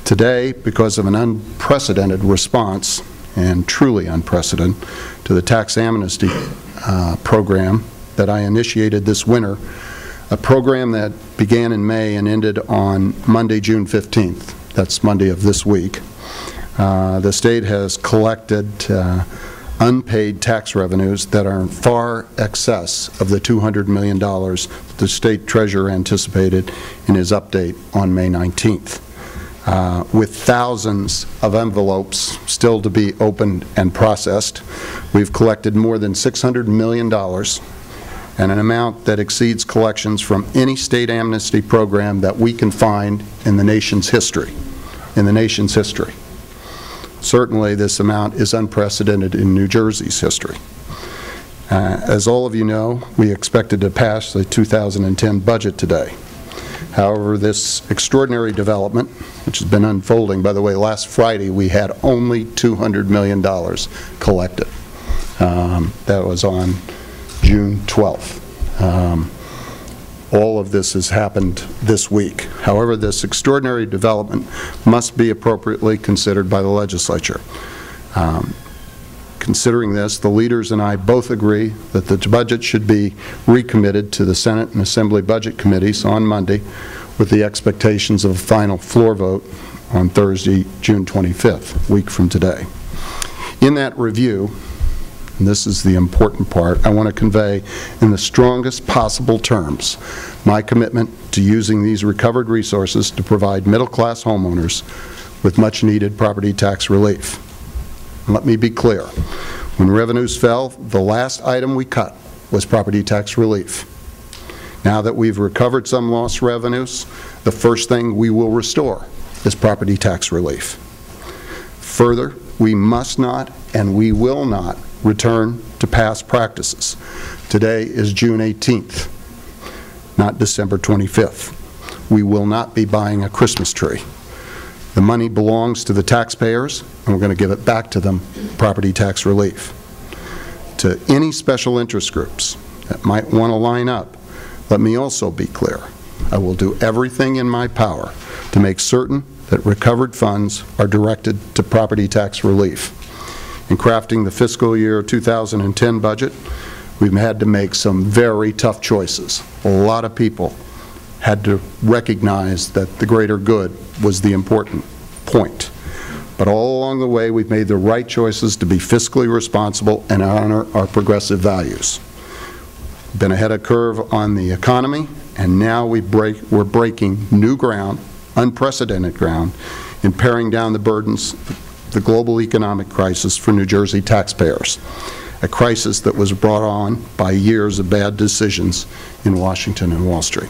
Today, because of an unprecedented response, and truly unprecedented, to the tax amnesty program that I initiated this winter, a program that began in May and ended on Monday, June 15th. That's Monday of this week. The state has collected unpaid tax revenues that are in far excess of the $200 million the state treasurer anticipated in his update on May 19th. With thousands of envelopes still to be opened and processed, we've collected more than $600 million, and an amount that exceeds collections from any state amnesty program that we can find in the nation's history. Certainly, this amount is unprecedented in New Jersey's history. As all of you know, we expected to pass the 2010 budget today. However, this extraordinary development, which has been unfolding, by the way, last Friday we had only $200 million collected. That was on June 12th. All of this has happened this week. However, this extraordinary development must be appropriately considered by the legislature. Considering this, the leaders and I both agree that the budget should be recommitted to the Senate and Assembly Budget Committees on Monday, with the expectations of a final floor vote on Thursday, June 25th, a week from today. In that review, and this is the important part, I want to convey in the strongest possible terms my commitment to using these recovered resources to provide middle-class homeowners with much-needed property tax relief. And let me be clear. When revenues fell, the last item we cut was property tax relief. Now that we've recovered some lost revenues, the first thing we will restore is property tax relief. Further, we must not and we will not return to past practices. Today is June 18th, not December 25th. We will not be buying a Christmas tree. The money belongs to the taxpayers, and we're going to give it back to them, property tax relief. To any special interest groups that might want to line up, let me also be clear. I will do everything in my power to make certain that recovered funds are directed to property tax relief. In crafting the fiscal year 2010 budget, we've had to make some very tough choices. A lot of people had to recognize that the greater good was the important point. But all along the way, we've made the right choices to be fiscally responsible and honor our progressive values. We've been ahead of curve on the economy, and now we're breaking new ground, unprecedented ground, in paring down the burdens of the global economic crisis for New Jersey taxpayers, a crisis that was brought on by years of bad decisions in Washington and Wall Street.